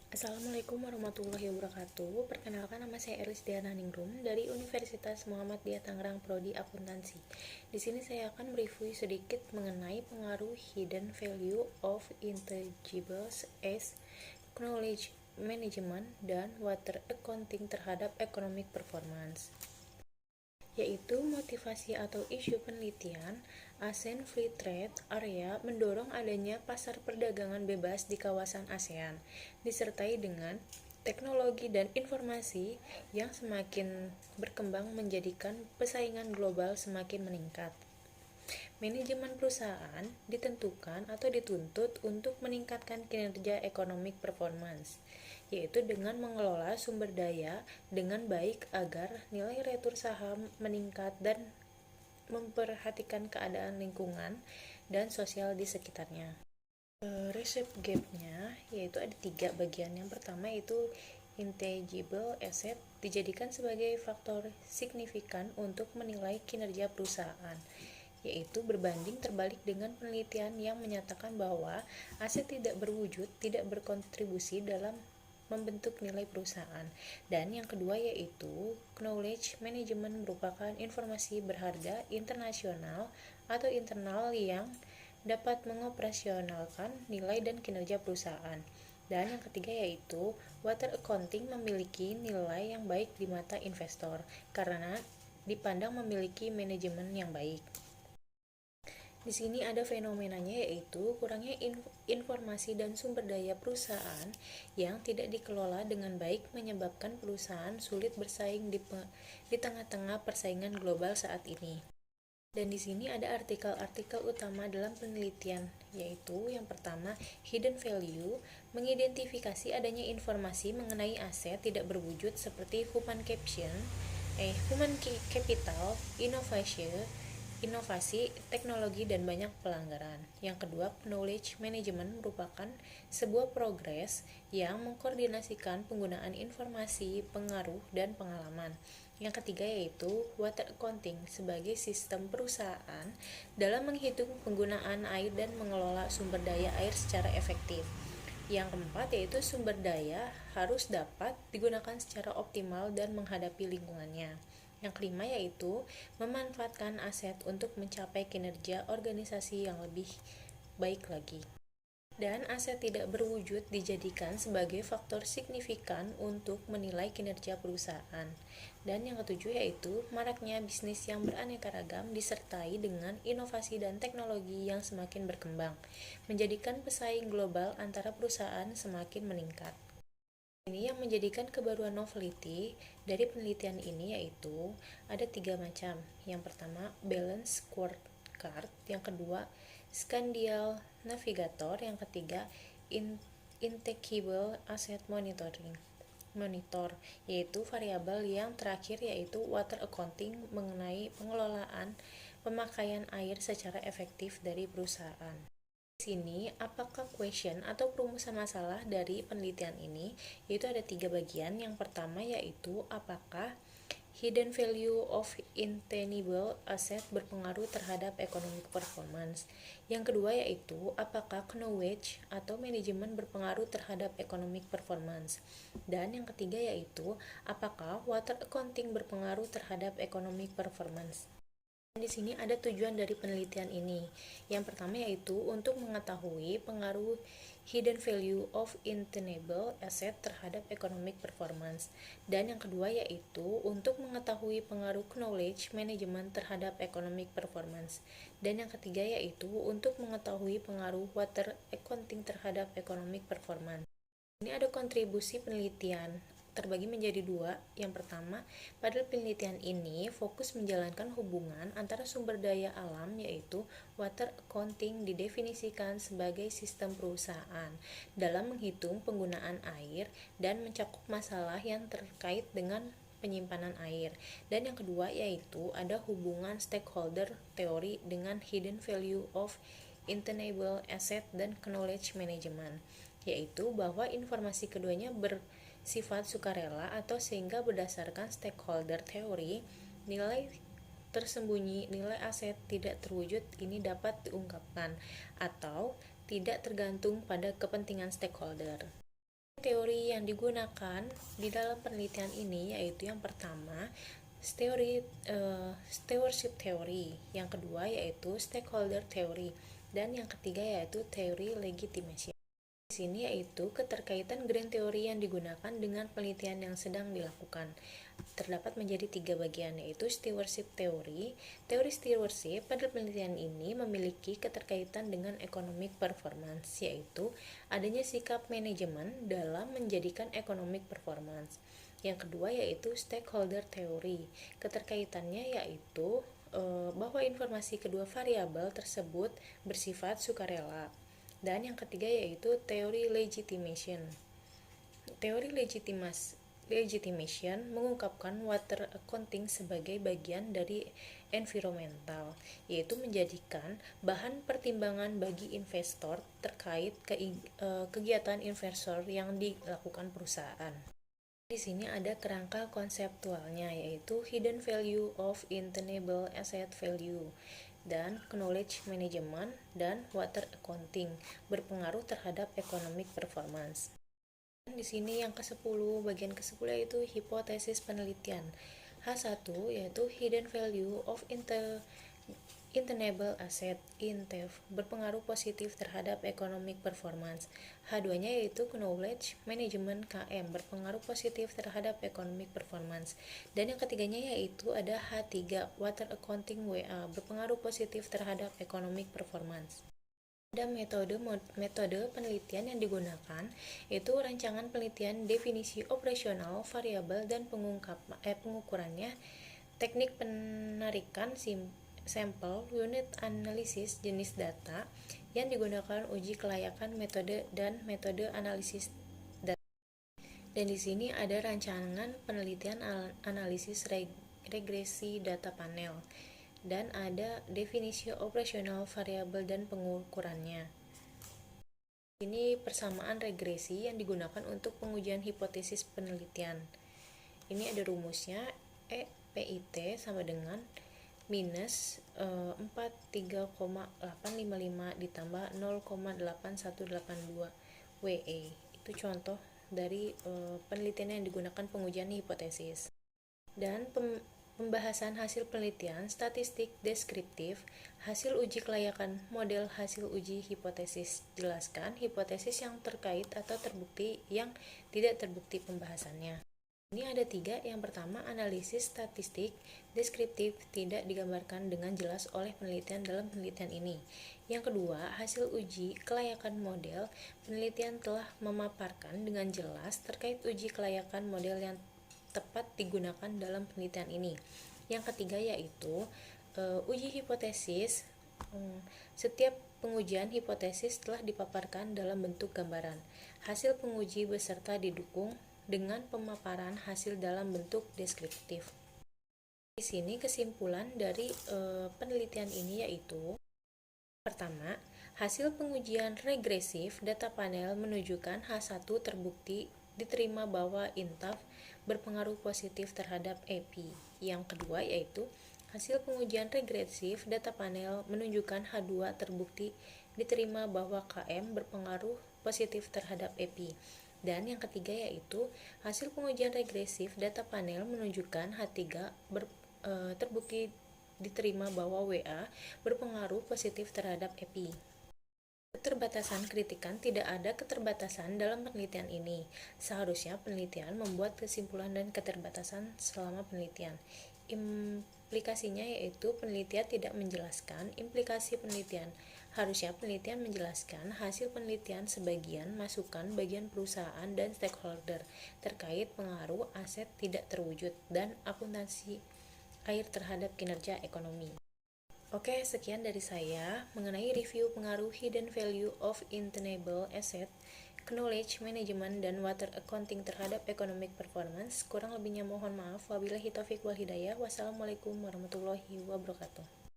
Assalamualaikum warahmatullahi wabarakatuh. Perkenalkan, nama saya Elis Diana Ningrum dari Universitas Muhammadiyah Tangerang Prodi Akuntansi. Di sini saya akan mereview sedikit mengenai pengaruh hidden value of intangibles as knowledge management dan water accounting terhadap economic performance, yaitu motivasi atau isu penelitian. ASEAN Free Trade Area mendorong adanya pasar perdagangan bebas di kawasan ASEAN, disertai dengan teknologi dan informasi yang semakin berkembang menjadikan persaingan global semakin meningkat. Manajemen perusahaan ditentukan atau dituntut untuk meningkatkan kinerja economic performance, yaitu dengan mengelola sumber daya dengan baik agar nilai retur saham meningkat dan memperhatikan keadaan lingkungan dan sosial di sekitarnya. Resep gap-nya yaitu ada 3 bagian. Yang pertama yaitu intangible asset dijadikan sebagai faktor signifikan untuk menilai kinerja perusahaan, yaitu berbanding terbalik dengan penelitian yang menyatakan bahwa aset tidak berwujud tidak berkontribusi dalam membentuk nilai perusahaan. Dan yang kedua yaitu knowledge management merupakan informasi berharga internasional atau internal yang dapat mengoperasionalkan nilai dan kinerja perusahaan. Dan yang ketiga yaitu water accounting memiliki nilai yang baik di mata investor karena dipandang memiliki manajemen yang baik. Di sini ada fenomenanya yaitu kurangnya informasi dan sumber daya perusahaan yang tidak dikelola dengan baik menyebabkan perusahaan sulit bersaing di tengah-tengah persaingan global saat ini. Dan di sini ada artikel-artikel utama dalam penelitian, yaitu yang pertama, hidden value mengidentifikasi adanya informasi mengenai aset tidak berwujud seperti human capital, inovasi, teknologi, dan banyak pelanggaran. Yang kedua, knowledge management merupakan sebuah progres yang mengkoordinasikan penggunaan informasi, pengaruh, dan pengalaman. Yang ketiga yaitu water accounting sebagai sistem perusahaan dalam menghitung penggunaan air dan mengelola sumber daya air secara efektif. Yang keempat yaitu sumber daya harus dapat digunakan secara optimal dan menghadapi lingkungannya. Yang kelima yaitu memanfaatkan aset untuk mencapai kinerja organisasi yang lebih baik lagi. Dan aset tidak berwujud dijadikan sebagai faktor signifikan untuk menilai kinerja perusahaan. Dan yang ketujuh yaitu maraknya bisnis yang beraneka ragam disertai dengan inovasi dan teknologi yang semakin berkembang, menjadikan pesaing global antara perusahaan semakin meningkat. Ini yang menjadikan kebaruan novelty dari penelitian ini yaitu ada 3 macam. Yang pertama, balance scorecard, yang kedua, Scandial Navigator, yang ketiga, intangible asset monitor, yaitu variabel yang terakhir yaitu water accounting mengenai pengelolaan pemakaian air secara efektif dari perusahaan. Di sini, apakah question atau perumusan masalah dari penelitian ini? Yaitu ada 3 bagian. Yang pertama yaitu apakah hidden value of intangible asset berpengaruh terhadap economic performance. Yang kedua yaitu apakah knowledge atau manajemen berpengaruh terhadap economic performance. Dan yang ketiga yaitu apakah water accounting berpengaruh terhadap economic performance. Di sini ada tujuan dari penelitian ini. Yang pertama yaitu untuk mengetahui pengaruh hidden value of intangible asset terhadap economic performance. Dan yang kedua yaitu untuk mengetahui pengaruh knowledge management terhadap economic performance. Dan yang ketiga yaitu untuk mengetahui pengaruh water accounting terhadap economic performance. Ini ada kontribusi penelitian terbagi menjadi 2. Yang pertama, pada penelitian ini fokus menjalankan hubungan antara sumber daya alam yaitu water accounting didefinisikan sebagai sistem perusahaan dalam menghitung penggunaan air dan mencakup masalah yang terkait dengan penyimpanan air. Dan yang kedua yaitu ada hubungan stakeholder teori dengan hidden value of intangible asset dan knowledge management, yaitu bahwa informasi keduanya bersifat sukarela atau sehingga berdasarkan stakeholder teori, nilai tersembunyi, nilai aset tidak terwujud ini dapat diungkapkan atau tidak tergantung pada kepentingan stakeholder. Teori yang digunakan di dalam penelitian ini yaitu yang pertama stewardship theory, yang kedua yaitu stakeholder theory, dan yang ketiga yaitu teori legitimation. Di sini yaitu keterkaitan grand teori yang digunakan dengan penelitian yang sedang dilakukan. Terdapat menjadi 3 bagian, yaitu stewardship theory. Teori stewardship pada penelitian ini memiliki keterkaitan dengan economic performance, yaitu adanya sikap manajemen dalam menjadikan economic performance. Yang kedua yaitu stakeholder theory. Keterkaitannya yaitu bahwa informasi kedua variabel tersebut bersifat sukarela. Dan yang ketiga yaitu teori legitimation. Teori legitimation mengungkapkan water accounting sebagai bagian dari environmental, yaitu menjadikan bahan pertimbangan bagi investor terkait kegiatan investor yang dilakukan perusahaan. Di sini ada kerangka konseptualnya, yaitu hidden value of intangible asset value dan knowledge management dan water accounting berpengaruh terhadap economic performance. Di sini yang ke-10, bagian ke-10 yaitu hipotesis penelitian. H1 yaitu hidden value of intangible asset (INTEF) berpengaruh positif terhadap economic performance. H2-nya yaitu knowledge management (KM) berpengaruh positif terhadap economic performance. Dan yang ketiganya yaitu ada H3 water accounting WA berpengaruh positif terhadap economic performance. Ada metode penelitian yang digunakan, yaitu rancangan penelitian, definisi operasional, variabel, dan pengukurannya, teknik penarikan sampel, unit analisis jenis data yang digunakan, uji kelayakan metode dan metode analisis data. Dan di sini ada rancangan penelitian analisis regresi data panel. Dan ada definisi operasional, variabel, dan pengukurannya. Ini persamaan regresi yang digunakan untuk pengujian hipotesis penelitian. Ini ada rumusnya, PIT sama dengan minus 43,855 ditambah 0,8182 WE. Itu contoh dari penelitian yang digunakan pengujian hipotesis. Dan pembahasan hasil penelitian, statistik deskriptif, hasil uji kelayakan model, hasil uji hipotesis. Jelaskan hipotesis yang terkait atau terbukti yang tidak terbukti pembahasannya. Ini ada 3. Yang pertama, analisis statistik deskriptif tidak digambarkan dengan jelas oleh penelitian dalam penelitian ini. Yang kedua, hasil uji kelayakan model, penelitian telah memaparkan dengan jelas terkait uji kelayakan model yang tepat digunakan dalam penelitian ini. Yang ketiga yaitu uji hipotesis. Setiap pengujian hipotesis telah dipaparkan dalam bentuk gambaran. Hasil penguji beserta didukung dengan pemaparan hasil dalam bentuk deskriptif. Di sini kesimpulan dari penelitian ini yaitu: pertama, hasil pengujian regresif data panel menunjukkan H1 terbukti diterima bahwa INTEF berpengaruh positif terhadap EP. Yang kedua yaitu hasil pengujian regresif data panel menunjukkan H2 terbukti diterima bahwa KM berpengaruh positif terhadap EP. Dan yang ketiga yaitu hasil pengujian regresif data panel menunjukkan H3 terbukti diterima bahwa WA berpengaruh positif terhadap EP. Keterbatasan kritikan. Tidak ada keterbatasan dalam penelitian ini. Seharusnya penelitian membuat kesimpulan dan keterbatasan selama penelitian. Implikasinya yaitu penelitian tidak menjelaskan implikasi penelitian. Harusnya penelitian menjelaskan hasil penelitian sebagian masukan bagian perusahaan dan stakeholder terkait pengaruh aset tidak terwujud dan akuntansi air terhadap kinerja ekonomi. Oke, sekian dari saya mengenai review pengaruh hidden value of intangible asset, knowledge management, dan water accounting terhadap economic performance. Kurang lebihnya mohon maaf. Wabillahi taufiq wal hidayah. Wassalamualaikum warahmatullahi wabarakatuh.